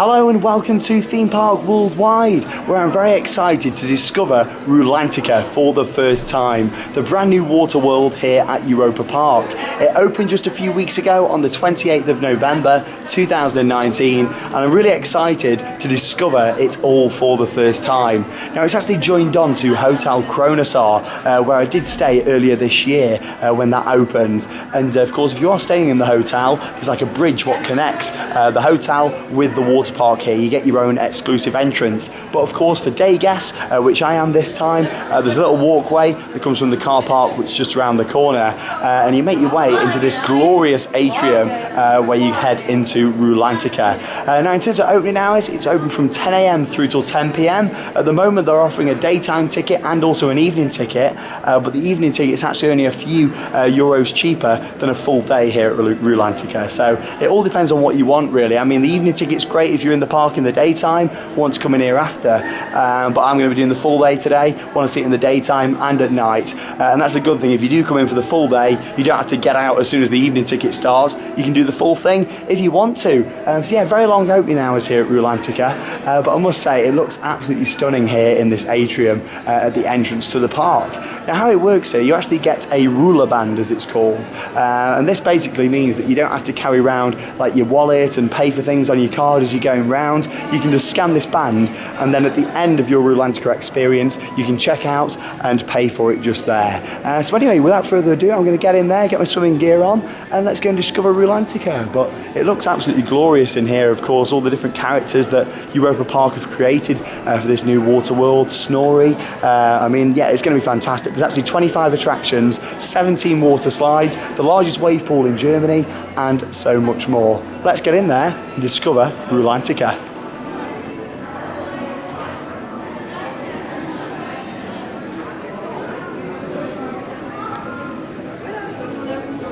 Hello and welcome to Theme Park Worldwide, where I'm very excited to discover Rulantica for the first time, the brand new water world here at Europa Park. It opened just a few weeks ago on the 28th of November 2019, and I'm really excited to discover it all for the first time. Now it's actually joined on to Hotel Kronasar, where I did stay earlier this year when that opened. And of course, if you are staying in the hotel, there's like a bridge what connects the hotel with the water park here. You get your own exclusive entrance, but of course for day guests, which I am this time, there's a little walkway that comes from the car park which is just around the corner, and you make your way into this glorious atrium where you head into Rulantica. Now in terms of opening hours, it's open from 10 AM through till 10 PM. At the moment they're offering a daytime ticket and also an evening ticket, but the evening ticket is actually only a few euros cheaper than a full day here at Rulantica, so it all depends on what you want really. I mean, the evening ticket's great if you're in the park in the daytime, want to come in here after, but I'm going to be doing the full day today, want to see it in the daytime and at night, and that's a good thing. If you do come in for the full day, you don't have to get out as soon as the evening ticket starts. You can do the full thing if you want to. So yeah, very long opening hours here at Rulantica, but I must say it looks absolutely stunning here in this atrium at the entrance to the park. Now how it works here, you actually get a Rulaband as it's called, and this basically means that you don't have to carry around like your wallet and pay for things on your card as you're going round. You can just scan this band, and then at the end of your Rulantica experience you can check out and pay for it just there. So anyway, without further ado, I'm going to get in there, get my swimming gear on, and let's go and discover Rulantica. But it looks absolutely glorious in here. Of course, all the different characters that Europa Park have created for this new water world. Snorri, I mean, yeah, it's going to be fantastic. There's actually 25 attractions, 17 water slides, the largest wave pool in Germany, and so much more. Let's get in there and discover Rulantica.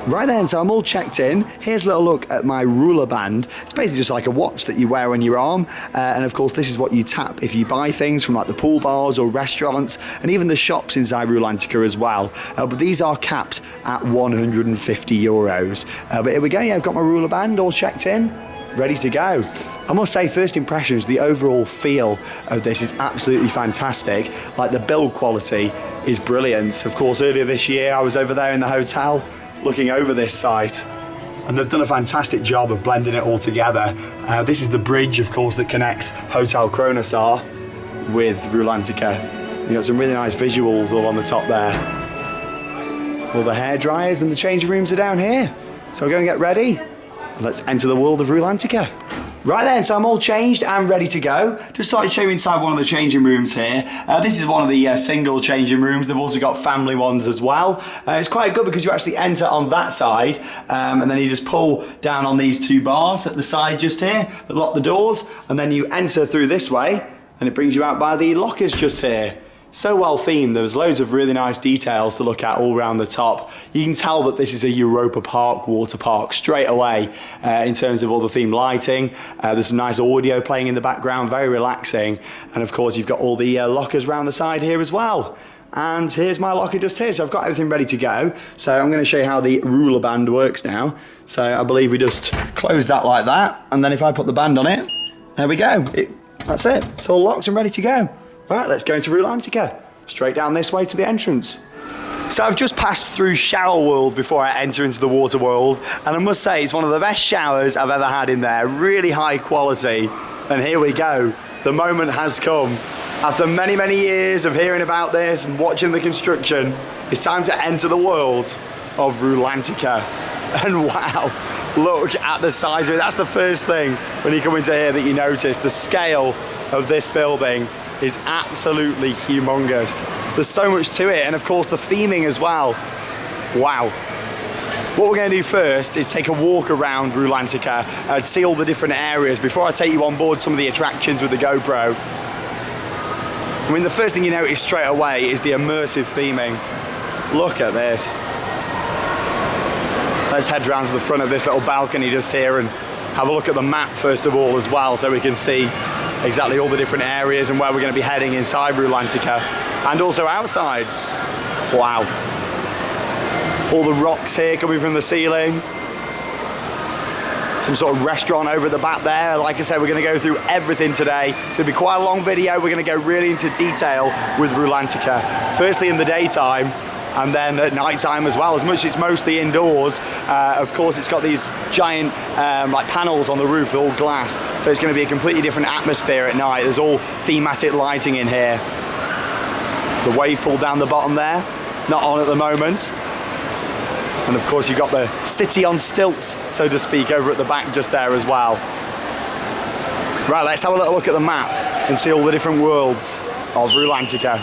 Right then, so I'm all checked in. Here's a little look at my Rulaband. It's basically just like a watch that you wear on your arm, and of course this is what you tap if you buy things from like the pool bars or restaurants, and even the shops inside Rulantica as well. But these are capped at 150 euros. But here we go, yeah, I've got my Rulaband all checked in, ready to go. I must say, first impressions, the overall feel of this is absolutely fantastic. Like the build quality is brilliant. Of course, earlier this year I was over there in the hotel looking over this site, and they've done a fantastic job of blending it all together. This is the bridge, of course, that connects Hotel Kronasar with Rulantica. You've got some really nice visuals all on the top there. All the hair dryers and the changing rooms are down here. So we'll go and get ready, and let's enter the world of Rulantica. Right then, so I'm all changed and ready to go. Just thought I'd show you inside one of the changing rooms here. This is one of the single changing rooms. They've also got family ones as well. It's quite good because you actually enter on that side, and then you just pull down on these two bars at the side just here that lock the doors, and then you enter through this way, and it brings you out by the lockers just here. So well themed. There's loads of really nice details to look at all around the top. You can tell that this is a Europa Park water park straight away in terms of all the theme lighting. There's some nice audio playing in the background, very relaxing. And of course you've got all the lockers around the side here as well. And here's my locker just here, so I've got everything ready to go. So I'm going to show you how the Rulaband works now. So I believe we just close that like that, and then if I put the band on it, there we go. That's it. It's all locked and ready to go. Right, let's go into Rulantica. Straight down this way to the entrance. So I've just passed through Shower World before I enter into the water world, and I must say it's one of the best showers I've ever had in there. Really high quality. And here we go. The moment has come. After many, many years of hearing about this and watching the construction, it's time to enter the world of Rulantica. And wow, look at the size of it. That's the first thing when you come into here that you notice. The scale of this building is absolutely humongous. There's so much to it, and of course the theming as well. Wow. What we're going to do first is take a walk around Rulantica and see all the different areas before I take you on board some of the attractions with the GoPro. I mean, the first thing you notice straight away is the immersive theming. Look at this. Let's head round to the front of this little balcony just here and have a look at the map first of all as well, so we can see exactly all the different areas and where we're going to be heading inside Rulantica and also outside. Wow. All the rocks here coming from the ceiling. some sort of restaurant over at the back there. Like I said, we're going to go through everything today. It's going to be quite a long video. We're going to go really into detail with Rulantica. Firstly in the daytime, and then at night time as well. As much as it's mostly indoors, of course it's got these giant like panels on the roof, all glass, so it's going to be a completely different atmosphere at night. There's all thematic lighting in here. The wave pool down the bottom there, not on at the moment. And of course you've got the city on stilts, so to speak, over at the back just there as well. Right, let's have a little look at the map and see all the different worlds of Rulantica.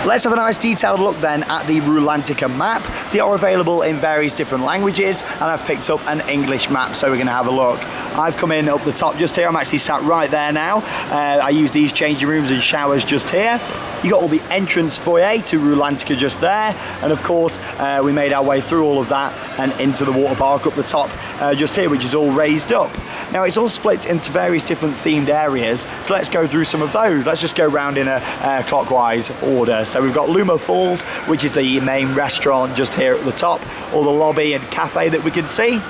Let's have a nice detailed look then at the Rulantica map. They are available in various different languages, and I've picked up an English map, so we're going to have a look. I've come in up the top just here. I'm actually sat right there now. I use these changing rooms and showers just here. You got all the entrance foyer to Rulantica just there, and of course we made our way through all of that and into the water park up the top just here, which is all raised up. Now it's all split into various different themed areas, so let's go through some of those. Let's just go round in a clockwise order. So we've got Luma Falls, which is the main restaurant just here at the top, or the lobby and cafe that we can see.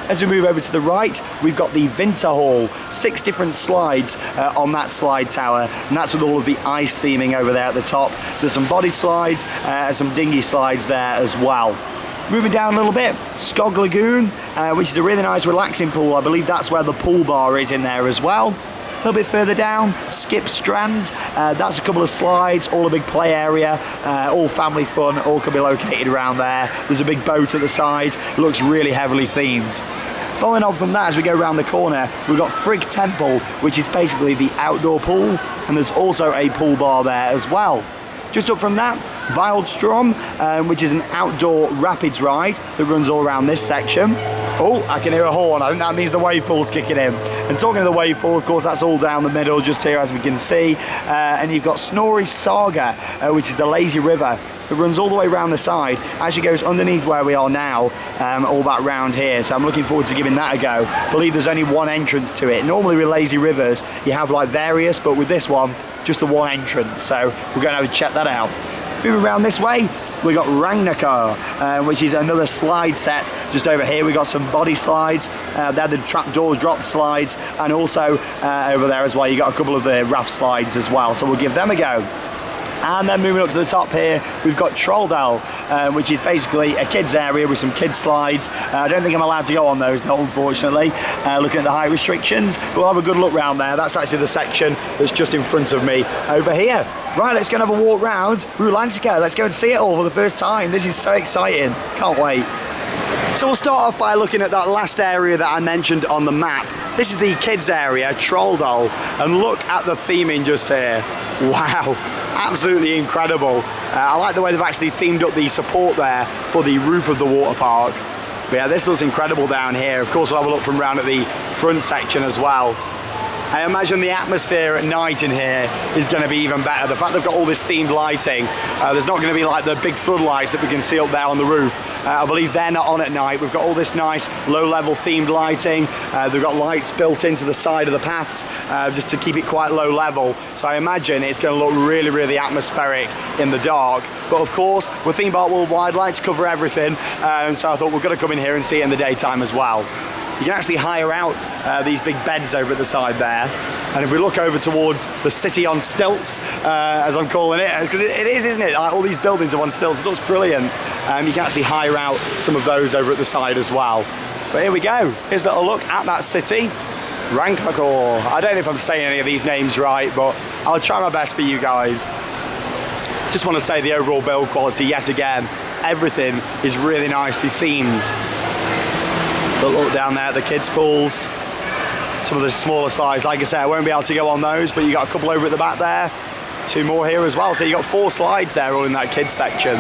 As we move over to the right, we've got the Winter Hall, 6 different slides on that slide tower, and that's with all of the ice theming over there at the top. There's some body slides and some dinghy slides there as well. Moving down a little bit, Skog Lagoon, which is a really nice relaxing pool. I believe that's where the pool bar is in there as well. A little bit further down, Skip Strand, that's a couple of slides, all a big play area, all family fun, all can be located around there. There's a big boat at the side, it looks really heavily themed. Following on from that, as we go around the corner, we've got Frigg Temple, which is basically the outdoor pool, and there's also a pool bar there as well. Just up from that, Wildstrom, which is an outdoor rapids ride that runs all around this section. Oh, I can hear a horn. I think that means the wave pool's kicking in. And talking of the wave pool, of course, that's all down the middle just here, as we can see. And you've got Snorri Saga, which is the lazy river that runs all the way around the side. Actually goes underneath where we are now, all that round here. So I'm looking forward to giving that a go. I believe there's only one entrance to it. Normally with lazy rivers, you have like various, but with this one, just the one entrance. So we're going to have to check that out. Moving around this way, we got Rulantica, which is another slide set. Just over here we got some body slides, they're the trapdoors drop slides, and also over there as well you got a couple of the raft slides as well, so we'll give them a go. And then moving up to the top here, we've got Trolldal, which is basically a kids area with some kids slides. I don't think I'm allowed to go on those though, unfortunately, looking at the height restrictions. We'll have a good look round there. That's actually the section that's just in front of me over here. Right, let's go and have a walk round Rulantica. Let's go and see it all for the first time. This is so exciting, can't wait. So we'll start off by looking at that last area that I mentioned on the map. This is the kids area, Trolldal, and look at the theming just here. Wow, absolutely incredible. I like the way they've actually themed up the support there for the roof of the water park. But yeah, this looks incredible down here. Of course, we'll have a look from around at the front section as well. I imagine the atmosphere at night in here is going to be even better. The fact they've got all this themed lighting, there's not going to be like the big floodlights that we can see up there on the roof. I believe they're not on at night. We've got all this nice low-level themed lighting. They've got lights built into the side of the paths just to keep it quite low level. So I imagine it's going to look really, really atmospheric in the dark. But of course, we're Theme Park Worldwide, like to cover everything. And so I thought we're going to come in here and see it in the daytime as well. You can actually hire out these big beds over at the side there. And if we look over towards the city on stilts, as I'm calling it, because it is, isn't it? Like all these buildings are on stilts, it looks brilliant. You can actually hire out some of those over at the side as well. But here we go. Here's a little look at that city. Rankakor. I don't know if I'm saying any of these names right, but I'll try my best for you guys. Just want to say the overall build quality yet again. Everything is really nicely themed. Look down there at the kids' pools. Some of the smaller slides, like I said, I won't be able to go on those, but you got a couple over at the back there. 2 more here as well. So you got 4 slides there all in that kids section.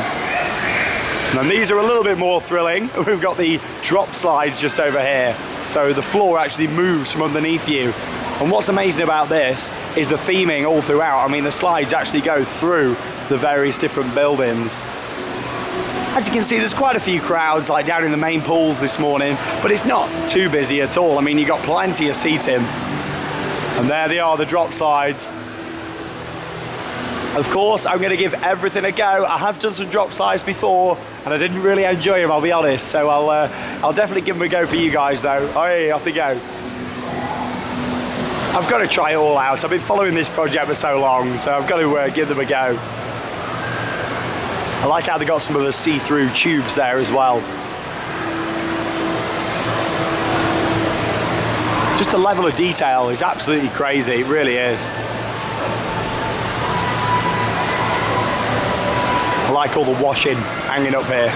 And these are a little bit more thrilling. We've got the drop slides just over here. So the floor actually moves from underneath you. And what's amazing about this is the theming all throughout. I mean, the slides actually go through the various different buildings. As you can see, there's quite a few crowds like down in the main pools this morning, but it's not too busy at all. I mean, you've got plenty of seating. And there they are, the drop slides. Of course, I'm going to give everything a go. I have done some drop slides before, and I didn't really enjoy them, I'll be honest. So I'll definitely give them a go for you guys, though. Hey, off they go. I've got to try it all out. I've been following this project for so long, so I've got to give them a go. I like how they got some of the see-through tubes there as well. Just the level of detail is absolutely crazy, it really is. I like all the washing hanging up here.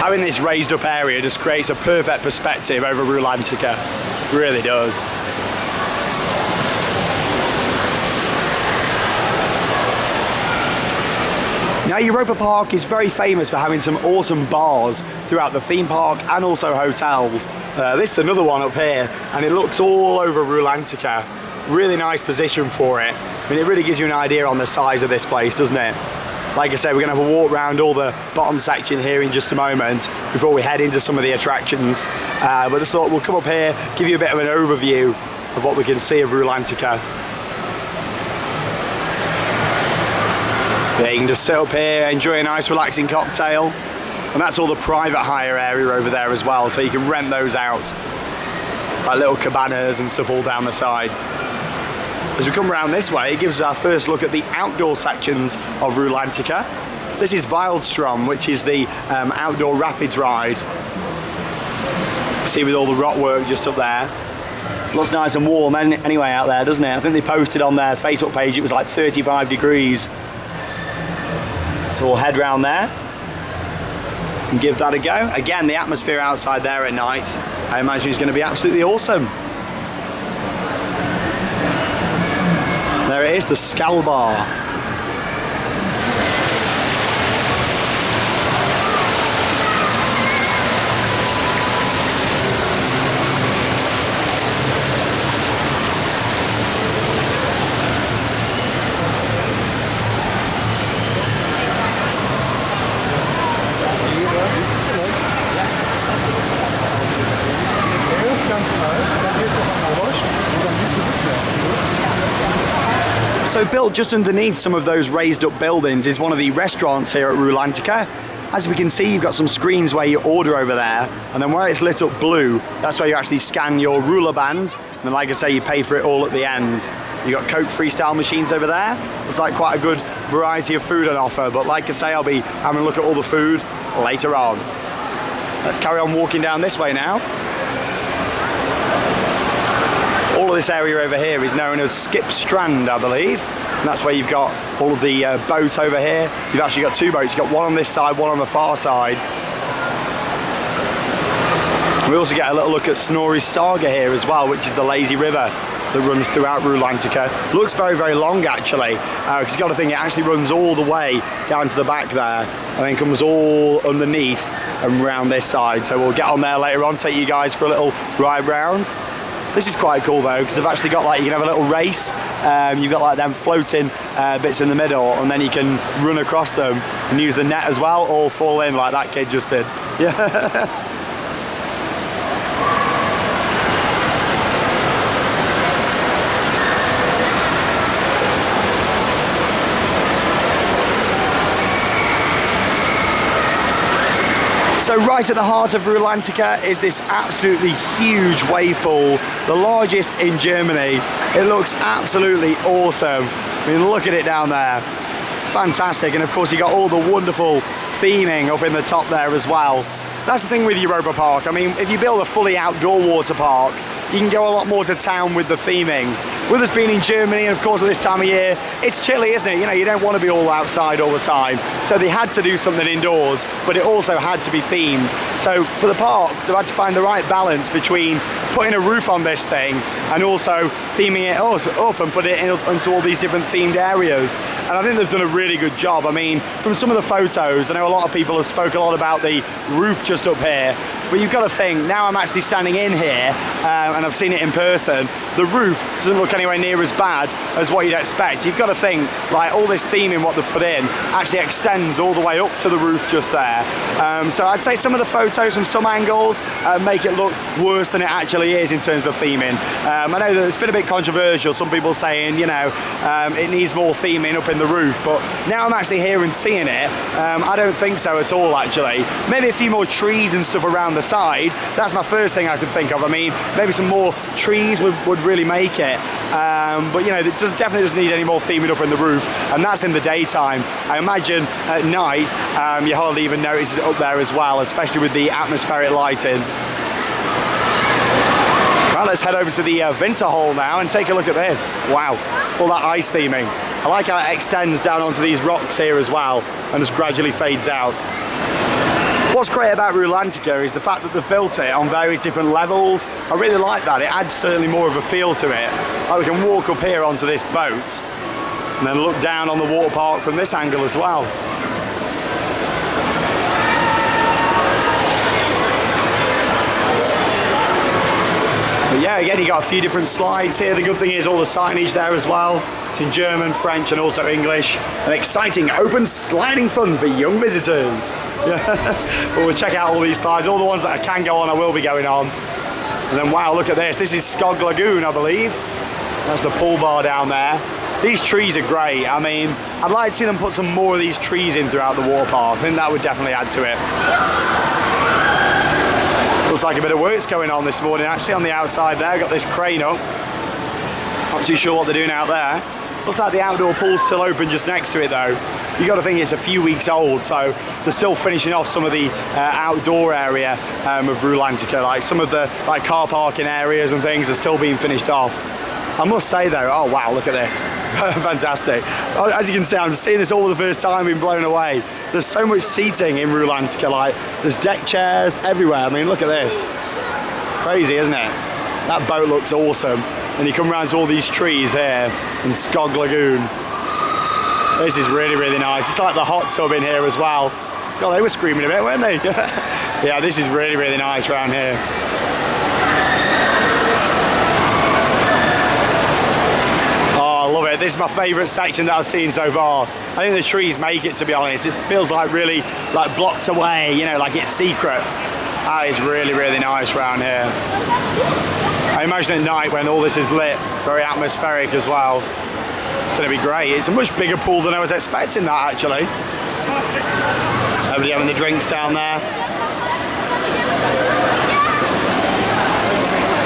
Having this raised up area just creates a perfect perspective over Rulantica. It really does. Now, Europa Park is very famous for having some awesome bars throughout the theme park and also hotels. This is another one up here, and it looks all over Rulantica. Really nice position for it. I mean, it really gives you an idea on the size of this place, doesn't it? Like I said, we're going to have a walk around all the bottom section here in just a moment before we head into some of the attractions. But I just thought we'll come up here, give you a bit of an overview of what we can see of Rulantica. Yeah, you can just sit up here, enjoy a nice relaxing cocktail. And that's all the private hire area over there as well, so you can rent those out. Like little cabanas and stuff all down the side. As we come around this way, it gives us our first look at the outdoor sections of Rulantica. This is Wildstrom, which is the outdoor rapids ride. See, with all the rock work just up there. Looks nice and warm anyway out there, doesn't it? I think they posted on their Facebook page it was like 35 degrees. So we'll head round there and give that a go. Again, the atmosphere outside there at night, I imagine is going to be absolutely awesome. There it is, the Skal Bar. So built just underneath some of those raised up buildings is one of the restaurants here at Rulantica. As we can see, you've got some screens where you order over there, and then where it's lit up blue, that's where you actually scan your Rulaband, and then, like I say, you pay for it all at the end. You've got Coke freestyle machines over there. It's like quite a good variety of food on offer, but like I say, I'll be having a look at all the food later on. Let's carry on walking down this way now. All of this area over here is known as Skip Strand, I believe. And that's where you've got all of the boats over here. You've actually got two boats. You've got one on this side, one on the far side. We also get a little look at Snorri's Saga here as well, which is the lazy river that runs throughout Rulantica. Looks very, very long actually, because you've got to think it actually runs all the way down to the back there and then comes all underneath and round this side. So we'll get on there later on, take you guys for a little ride round. This is quite cool though, because they've actually got like, you can have a little race. You've got like them floating bits in the middle, and then you can run across them and use the net as well, or fall in like that kid just did. Yeah. So right at the heart of Rulantica is this absolutely huge wave pool, the largest in Germany. It looks absolutely awesome. I mean, look at it down there. Fantastic. And of course, you got all the wonderful theming up in the top there as well. That's the thing with Europa Park. I mean, if you build a fully outdoor water park, you can go a lot more to town with the theming. With us being in Germany, and of course at this time of year, it's chilly, isn't it? You know, you don't want to be all outside all the time. So they had to do something indoors, but it also had to be themed. So for the park, they had to find the right balance between putting a roof on this thing and also theming it up and put it into all these different themed areas. And I think they've done a really good job. I mean, from some of the photos, I know a lot of people have spoke a lot about the roof just up here. But you've got to think, now I'm actually standing in here and I've seen it in person, the roof doesn't look anywhere near as bad as what you'd expect. You've got to think, like, all this theming what they've put in actually extends all the way up to the roof just there. So I'd say some of the photos from some angles make it look worse than it actually is in terms of theming. I know that it's been a bit controversial, some people saying, you know, it needs more theming up in the roof, but now I'm actually here and seeing it, I don't think so at all actually. Maybe a few more trees and stuff around the side, that's my first thing I could think of. I mean, maybe some more trees would really make it. But you know, it definitely doesn't need any more theming up in the roof, and that's in the daytime. I imagine at night you hardly even notice it up there as well, especially with the atmospheric lighting. Well, let's head over to the Winter Hall now and take a look at this. Wow, all that ice theming. I like how it extends down onto these rocks here as well and just gradually fades out. What's great about Rulantica is the fact that they've built it on various different levels. I really like that. It adds certainly more of a feel to it. Like we can walk up here onto this boat and then look down on the water park from this angle as well. But yeah, again, you got a few different slides here. The good thing is all the signage there as well. It's in German, French, and also English. An exciting, open, sliding fun for young visitors. But we'll check out all these slides. All the ones that I can go on, I will be going on. And then, wow, look at this. This is Skog Lagoon, I believe. That's the pool bar down there. These trees are great. I mean, I'd like to see them put some more of these trees in throughout the water park. I think that would definitely add to it. Looks like a bit of work's going on this morning actually on the outside there. Got this crane up. Not too sure what they're doing out there. Looks like the outdoor pool's still open just next to it though. You got to think it's a few weeks old, so they're still finishing off some of the outdoor area of Rulantica. Like some of the car parking areas and things are still being finished off. I must say though, oh wow, look at this. Fantastic. As you can see, I'm seeing this all for the first time, being blown away. There's so much seating in Rulantica, like there's deck chairs everywhere. I mean, look at this. Crazy, isn't it? That boat looks awesome. And you come around to all these trees here in Skog Lagoon. This is really, really nice. It's like the hot tub in here as well. God, they were screaming a bit, weren't they? Yeah, this is really, really nice around here. Oh, I love it. This is my favourite section that I've seen so far. I think the trees make it, to be honest. It feels like really like blocked away, you know, like it's secret. That is really, really nice around here. I imagine at night when all this is lit, very atmospheric as well. It's going to be great. It's a much bigger pool than I was expecting that actually. Everybody having the drinks down there.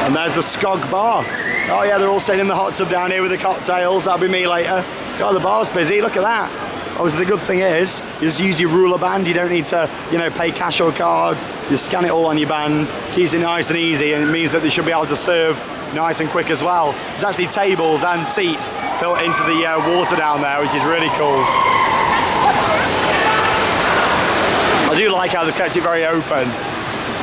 And there's the Skog bar. Oh yeah, they're all sitting in the hot tub down here with the cocktails. That'll be me later. God, the bar's busy, look at that. Obviously the good thing is, you just use your Rulaband. You don't need to, you know, pay cash or card. You scan it all on your band. Keeps it nice and easy, and it means that they should be able to serve nice and quick as well. There's actually tables and seats built into the water down there, which is really cool. I do like how they've kept it very open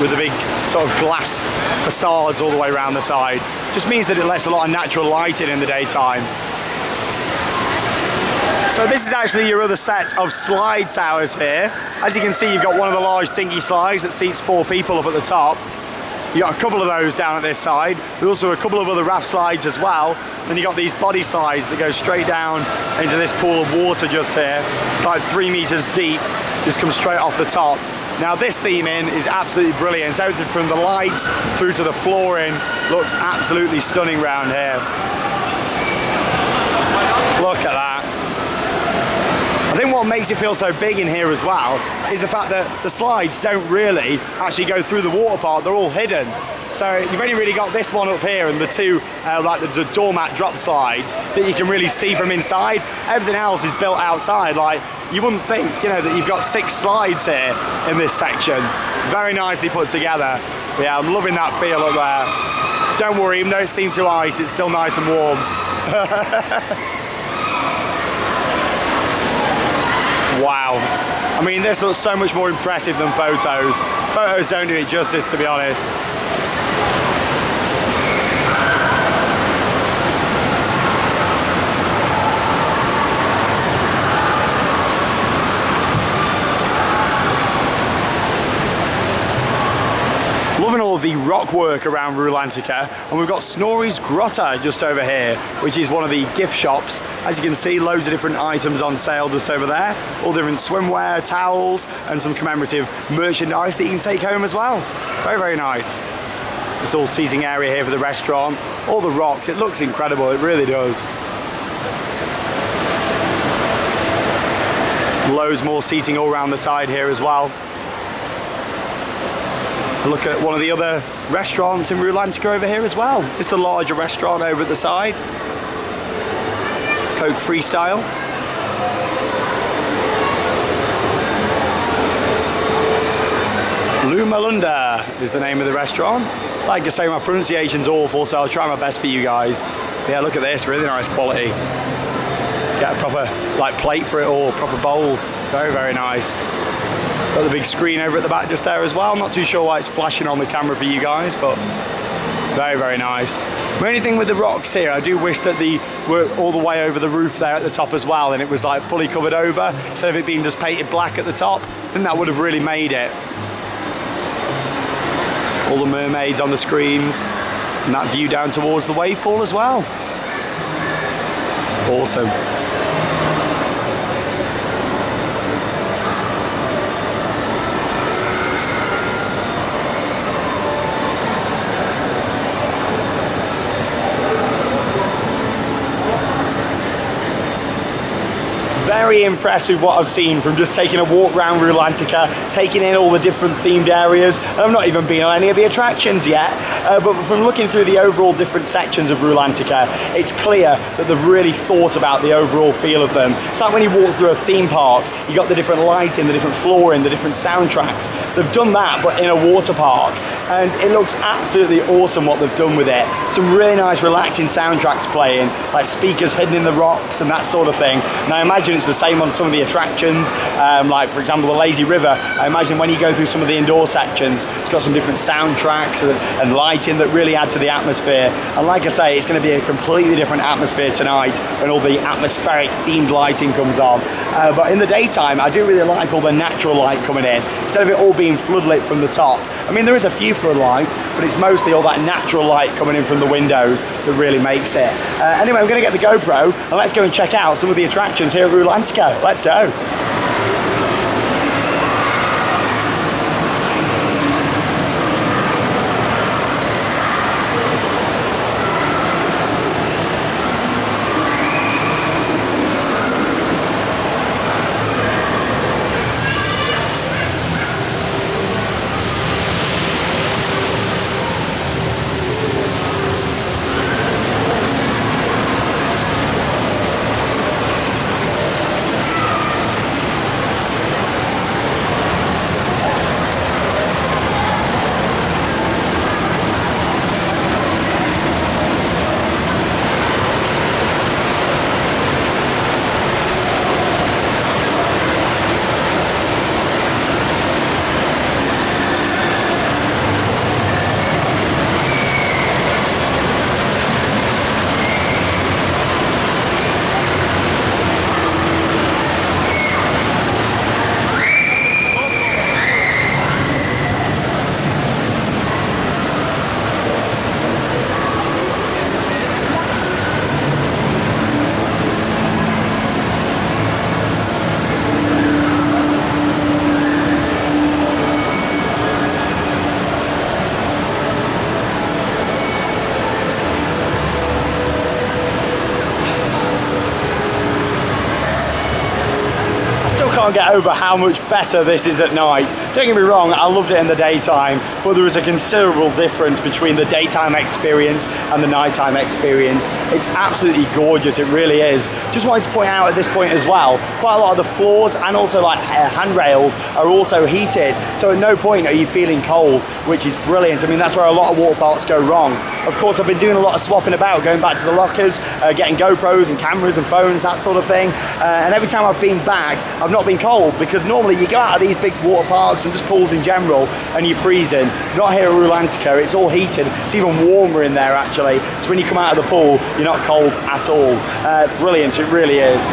with the big sort of glass facades all the way around the side. Just means that it lets a lot of natural light in the daytime. So this is actually your other set of slide towers here. As you can see, you've got one of the large dinghy slides that seats 4 people up at the top. You've got a couple of those down at this side. There's also a couple of other raft slides as well. Then you've got these body slides that go straight down into this pool of water just here, like 3 meters deep, just come straight off the top. Now this theming is absolutely brilliant. Everything from the lights through to the flooring looks absolutely stunning round here. Look at that. I think what makes it feel so big in here as well is the fact that the slides don't really actually go through the water park, they're all hidden. So you've only really got this one up here and the 2 like the doormat drop slides that you can really see from inside. Everything else is built outside. Like you wouldn't think, you know, that you've got 6 slides here in this section. Very nicely put together. Yeah, I'm loving that feel up there. Don't worry, even though it's themed to ice, it's still nice and warm. Wow. I mean, this looks so much more impressive than photos. Photos don't do it justice, to be honest. bookwork around Rulantica, and we've got Snorri's Grotta just over here, which is one of the gift shops. As you can see, loads of different items on sale just over there, all different swimwear, towels, and some commemorative merchandise that you can take home as well. Very, very nice. It's all seating area here for the restaurant. All the rocks, it looks incredible, it really does. Loads more seating all around the side here as well. Look at one of the other restaurants in Rulantica over here as well. It's the larger restaurant over at the side. Coke Freestyle. Lumalunda is the name of the restaurant. Like I say, my pronunciation's awful, so I'll try my best for you guys. Yeah, look at this, really nice quality. Get a proper plate for it all, proper bowls. Very, very nice. Got the big screen over at the back just there as well. I'm not too sure why it's flashing on the camera for you guys, but very, very nice. The only thing with the rocks here, I do wish that they were all the way over the roof there at the top as well, and it was like fully covered over, instead of it being just painted black at the top. I think that would have really made it. All the mermaids on the screens, and that view down towards the wave pool as well. Awesome. Very impressed with what I've seen from just taking a walk around Rulantica, taking in all the different themed areas. And I've not even been on any of the attractions yet, but from looking through the overall different sections of Rulantica, it's clear that they've really thought about the overall feel of them. It's like when you walk through a theme park, you got the different lighting, the different flooring, the different soundtracks. They've done that, but in a water park. And it looks absolutely awesome what they've done with it. Some really nice relaxing soundtracks playing, like speakers hidden in the rocks and that sort of thing. And I imagine it's the same on some of the attractions, like for example the Lazy River. I imagine when you go through some of the indoor sections, it's got some different soundtracks and lighting that really add to the atmosphere. And like I say, it's going to be a completely different atmosphere tonight when all the atmospheric themed lighting comes on. But in the daytime, I do really like all the natural light coming in, instead of it all being floodlit from the top. I mean, there is a few floodlights, but it's mostly all that natural light coming in from the windows that really makes it. Anyway, I'm going to get the GoPro and let's go and check out some of the attractions here at Rulantica. Let's go. Can't get over how much better this is at night. Don't get me wrong, I loved it in the daytime, but there is a considerable difference between the daytime experience and the nighttime experience. It's absolutely gorgeous, it really is. Just wanted to point out at this point as well, quite a lot of the floors and also like handrails are also heated, so at no point are you feeling cold, which is brilliant. I mean, that's where a lot of water parks go wrong. Of course, I've been doing a lot of swapping about, going back to the lockers, getting GoPros and cameras and phones, that sort of thing, and every time I've been back, I've not been cold, because normally you go out of these big water parks and just pools in general and you're freezing. Not here at Rulantica, it's all heated. It's even warmer in there actually, so when you come out of the pool you're not cold at all. Brilliant, it really is.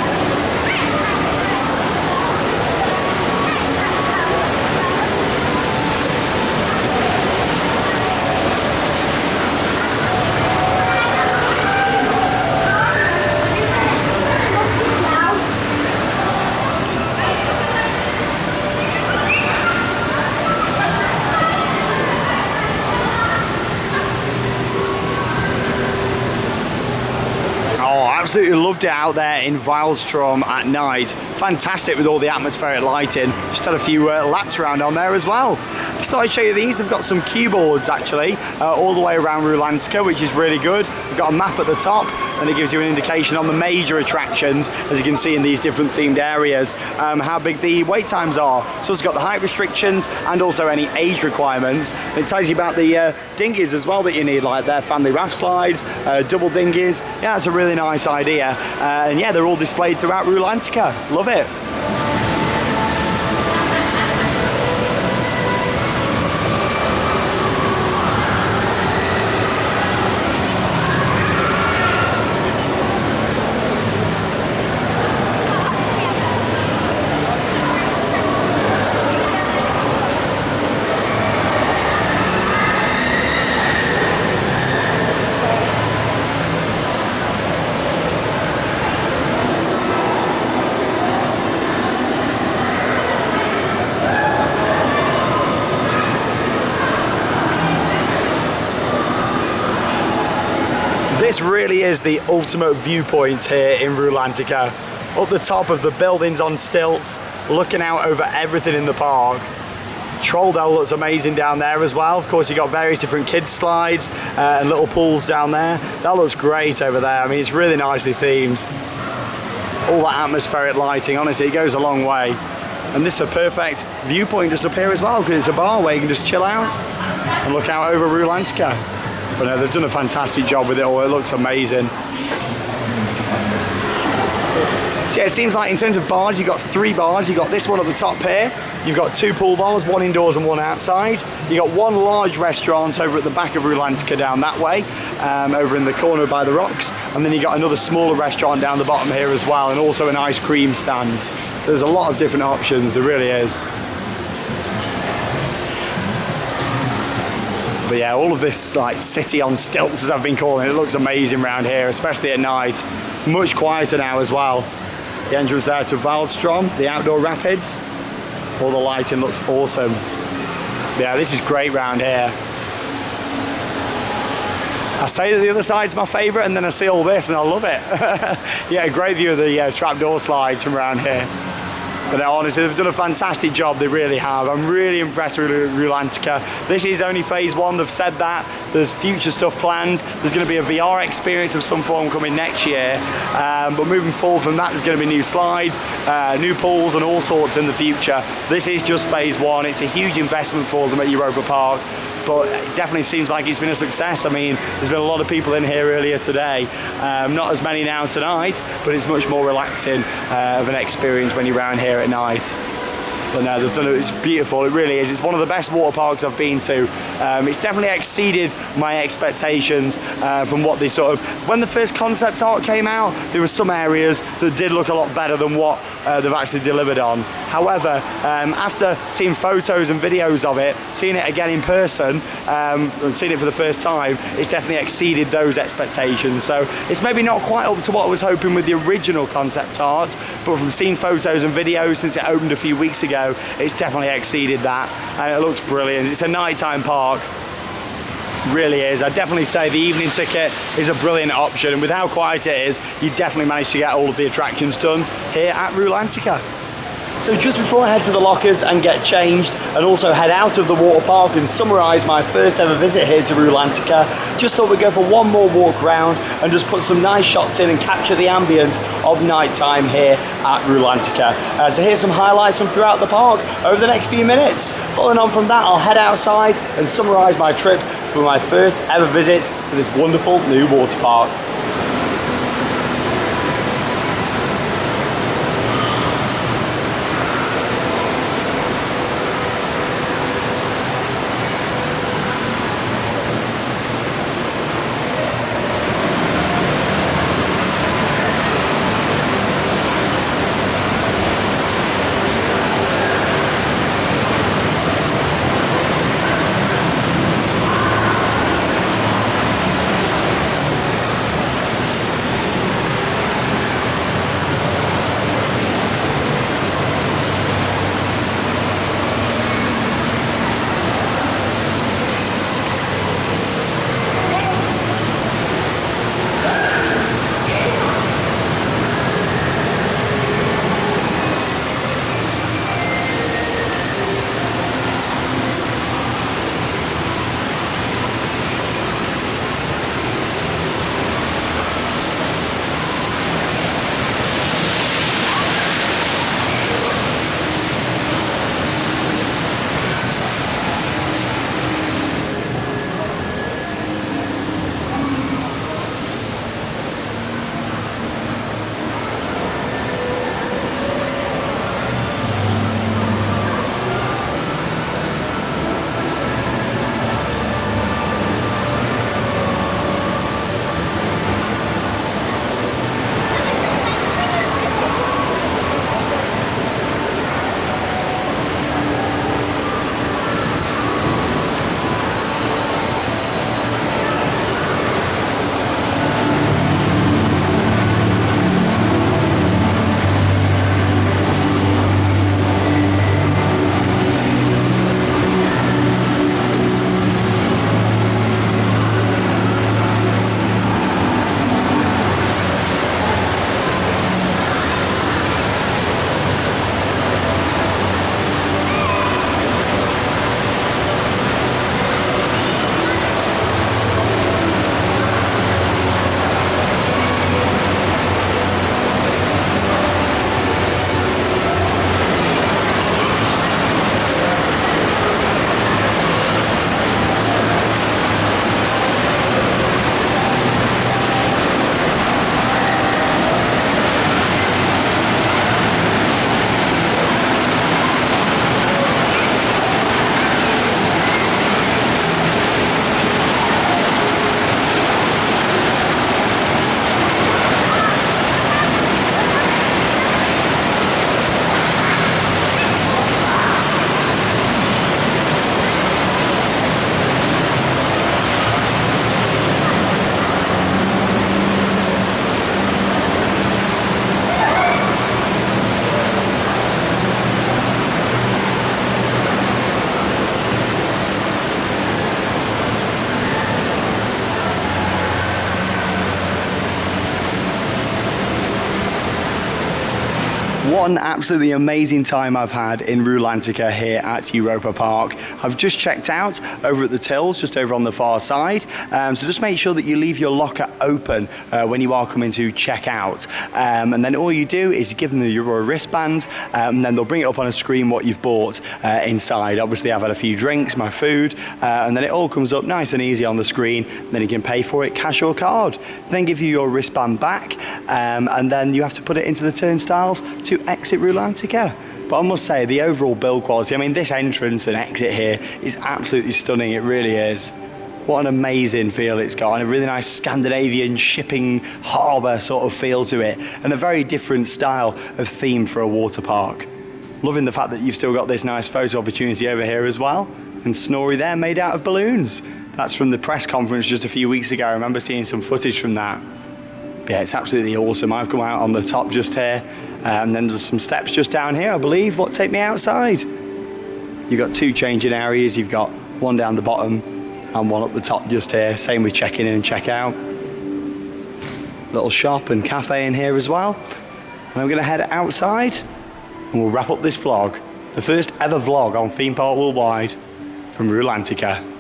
Absolutely loved it out there in Wildstrom at night. Fantastic with all the atmospheric lighting. Just had a few laps around on there as well. Just thought I'd show you these. They've got some cue boards actually all the way around Rulantica, which is really good. We've got a map at the top and it gives you an indication on the major attractions, as you can see in these different themed areas, how big the wait times are. So it's got the height restrictions and also any age requirements. And it tells you about the dinghies as well that you need, like their family raft slides, double dinghies. Yeah, that's a really nice idea. And yeah, they're all displayed throughout Rulantica. Love it. This really is the ultimate viewpoint here in Rulantica. Up the top of the buildings on stilts, looking out over everything in the park. Trolldale looks amazing down there as well. Of course, you've got various different kids slides and little pools down there. That looks great over there. I mean, it's really nicely themed. All that atmospheric lighting, honestly, it goes a long way. And this is a perfect viewpoint just up here as well, because it's a bar where you can just chill out and look out over Rulantica. But no, they've done a fantastic job with it all. It looks amazing. So yeah, it seems like in terms of bars, you've got 3 bars. You've got this one at the top here. You've got 2 pool bars, one indoors and one outside. You've got 1 large restaurant over at the back of Rulantica down that way, over in the corner by the rocks. And then you've got another smaller restaurant down the bottom here as well, and also an ice cream stand. There's a lot of different options, there really is. But yeah, all of this like city on stilts, as I've been calling it, looks amazing around here, especially at night. Much quieter now as well. The entrance there to Wildstrom, the outdoor rapids. All the lighting looks awesome. Yeah, this is great round here. I say that the other side's my favourite, and then I see all this and I love it. Yeah, a great view of the trapdoor slides from around here. But honestly, they've done a fantastic job, they really have. I'm really impressed with Rulantica. This is only phase 1, they've said that. There's future stuff planned. There's going to be a VR experience of some form coming next year. But moving forward from that, there's going to be new slides, new pools and all sorts in the future. This is just phase 1. It's a huge investment for them at Europa Park. But it definitely seems like it's been a success. I mean, there's been a lot of people in here earlier today. Not as many now tonight, but it's much more relaxing of an experience when you're around here at night. But no, they've done it, it's beautiful, it really is. It's one of the best water parks I've been to. It's definitely exceeded my expectations from what they sort of, when the first concept art came out, there were some areas that did look a lot better than what they've actually delivered on. However, after seeing photos and videos of it, seeing it again in person, and seeing it for the first time, it's definitely exceeded those expectations. So it's maybe not quite up to what I was hoping with the original concept art, but from seeing photos and videos since it opened a few weeks ago, it's definitely exceeded that, and it looks brilliant. It's a nighttime park, really is. I'd definitely say the evening ticket is a brilliant option, and with how quiet it is, you definitely manage to get all of the attractions done here at Rulantica. So just before I head to the lockers and get changed, and also head out of the water park and summarise my first ever visit here to Rulantica, just thought we'd go for one more walk around and just put some nice shots in and capture the ambience of nighttime here at Rulantica. So here's some highlights from throughout the park over the next few minutes. Following on from that, I'll head outside and summarise my trip for my first ever visit to this wonderful new water park. What an absolutely amazing time I've had in Rulantica here at Europa Park. I've just checked out over at the tills, just over on the far side. So just make sure that you leave your locker open when you are coming to check out. And then all you do is you give them your wristband, and then they'll bring it up on a screen what you've bought inside. Obviously I've had a few drinks, my food, and then it all comes up nice and easy on the screen. Then you can pay for it cash or card. Then give you your wristband back, and then you have to put it into the turnstiles to exit Rulantica. But I must say, the overall build quality, I mean, this entrance and exit here is absolutely stunning. It really is. What an amazing feel it's got, and a really nice Scandinavian shipping harbour sort of feel to it, and a very different style of theme for a water park. Loving the fact that you've still got this nice photo opportunity over here as well, and Snorri there made out of balloons. That's from the press conference just a few weeks ago. I remember seeing some footage from that. But yeah, it's absolutely awesome. I've come out on the top just here, and then there's some steps just down here, I believe, what take me outside. You've got two changing areas. You've got one down the bottom and one up the top just here. Same with check-in and check-out. Little shop and cafe in here as well. And I'm going to head outside and we'll wrap up this vlog. The first ever vlog on Theme Park Worldwide from Rulantica.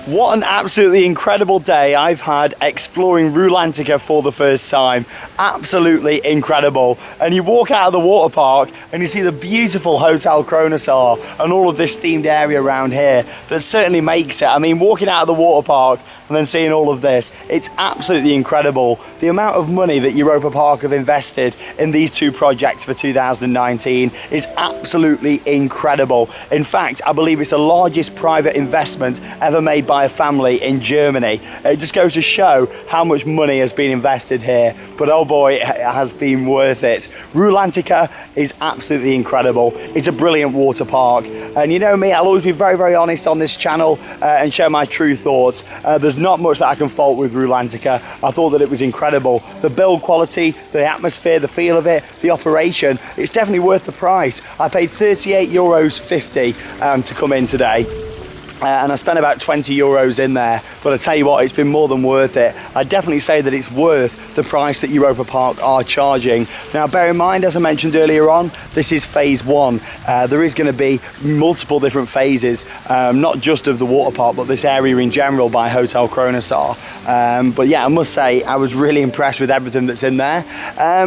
What an absolutely incredible day I've had exploring Rulantica for the first time. Absolutely incredible. And you walk out of the water park and you see the beautiful Hotel Kronosar and all of this themed area around here that certainly makes it. I mean, walking out of the water park and then seeing all of this, it's absolutely incredible. The amount of money that Europa Park have invested in these two projects for 2019 is absolutely incredible. In fact, I believe it's the largest private investment ever made by a family in Germany. It just goes to show how much money has been invested here, but oh boy, it has been worth it. Rulantica is absolutely incredible. It's a brilliant water park, and you know me, I'll always be very, very honest on this channel and share my true thoughts. There's not much that I can fault with Rulantica. I thought that it was incredible. The build quality, the atmosphere, the feel of it, the operation, it's definitely worth the price. I paid €38.50 to come in today. And I spent about 20 euros in there, but I tell you what, it's been more than worth it. I'd definitely say that it's worth the price that Europa Park are charging. Now bear in mind, as I mentioned earlier on, this is phase one. There is going to be multiple different phases, not just of the water park, but this area in general by Hotel Kronosar. But yeah, I must say, I was really impressed with everything that's in there.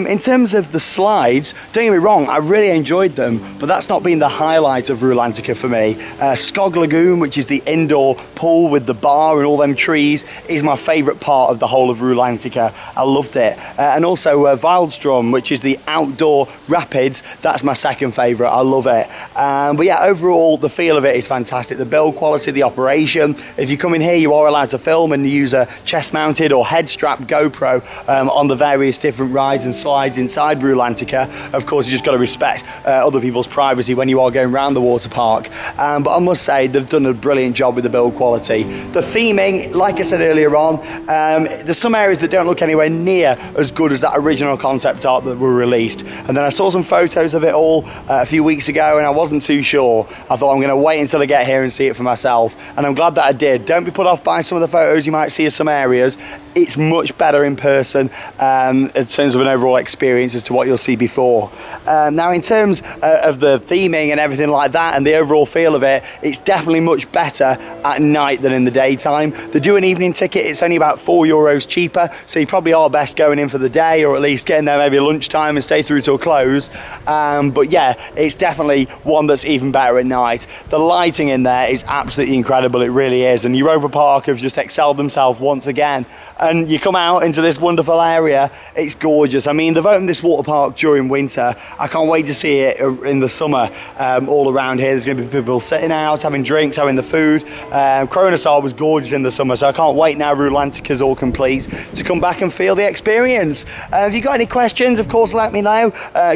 In terms of the slides, don't get me wrong, I really enjoyed them, but that's not been the highlight of Rulantica for me. Skog Lagoon, which is the indoor pool with the bar and all them trees, is my favourite part of the whole of Rulantica. I loved it. And also Wildstrom, which is the outdoor rapids, that's my second favourite. I love it. But yeah, overall the feel of it is fantastic. The build quality, the operation. If you come in here, you are allowed to film and use a chest mounted or head strap GoPro on the various different rides and slides inside Rulantica. Of course, you just got to respect other people's privacy when you are going around the water park. But I must say, they've done a brilliant job with the build quality. The theming, like I said earlier on, there's some areas that don't look anywhere near as good as that original concept art that were released. And then I saw some photos of it all a few weeks ago and I wasn't too sure. I thought I'm going to wait until I get here and see it for myself. And I'm glad that I did. Don't be put off by some of the photos you might see of some areas. It's much better in person in terms of an overall experience as to what you'll see before. Now in terms of the theming and everything like that and the overall feel of it, it's definitely much better at night than in the daytime. They do an evening ticket, it's only about €4 cheaper, so you probably are best going in for the day or at least getting there maybe lunchtime and stay through till close. But yeah, it's definitely one that's even better at night. The lighting in there is absolutely incredible, it really is, and Europa Park have just excelled themselves once again. and you come out into this wonderful area. It's gorgeous. I mean, they've opened this water park during winter. I can't wait to see it in the summer. All around here, there's going to be people sitting out, having drinks, having the food. Kronasar was gorgeous in the summer, so I can't wait now Rulantica's all complete to come back and feel the experience. If you've got any questions, of course, let me know.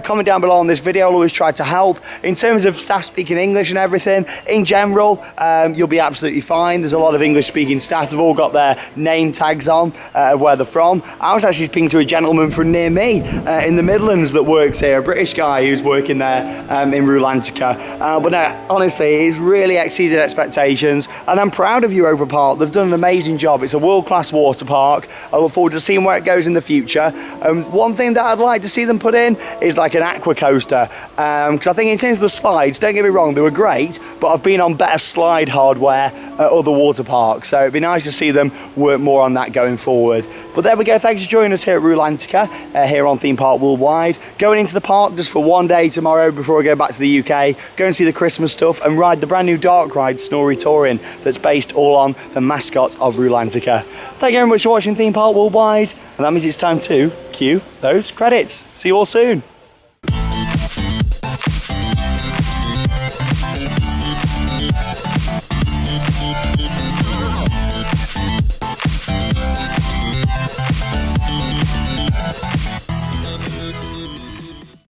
Comment down below on this video. I'll always try to help. In terms of staff speaking English and everything, in general, you'll be absolutely fine. There's a lot of English speaking staff. They've all got their name tags on of where they're from. I was actually speaking to a gentleman from near me in the Midlands that works here, a British guy who's working there in Rulantica. But no, honestly, it's really exceeded expectations, and I'm proud of Europa Park. They've done an amazing job. It's a world-class water park. I look forward to seeing where it goes in the future. One thing that I'd like to see them put in is like an aqua coaster, because I think in terms of the slides, don't get me wrong, they were great, but I've been on better slide hardware at other water parks, so it'd be nice to see them work more on that going forward. But there we go. Thanks for joining us here at Rulantica, here on Theme Park Worldwide. Going into the park just for one day tomorrow before I go back to the UK, go and see the Christmas stuff and ride the brand new dark ride Snorri Touring that's based all on the mascot of Rulantica. Thank you very much for watching Theme Park Worldwide, and that means it's time to cue those credits. See you all soon.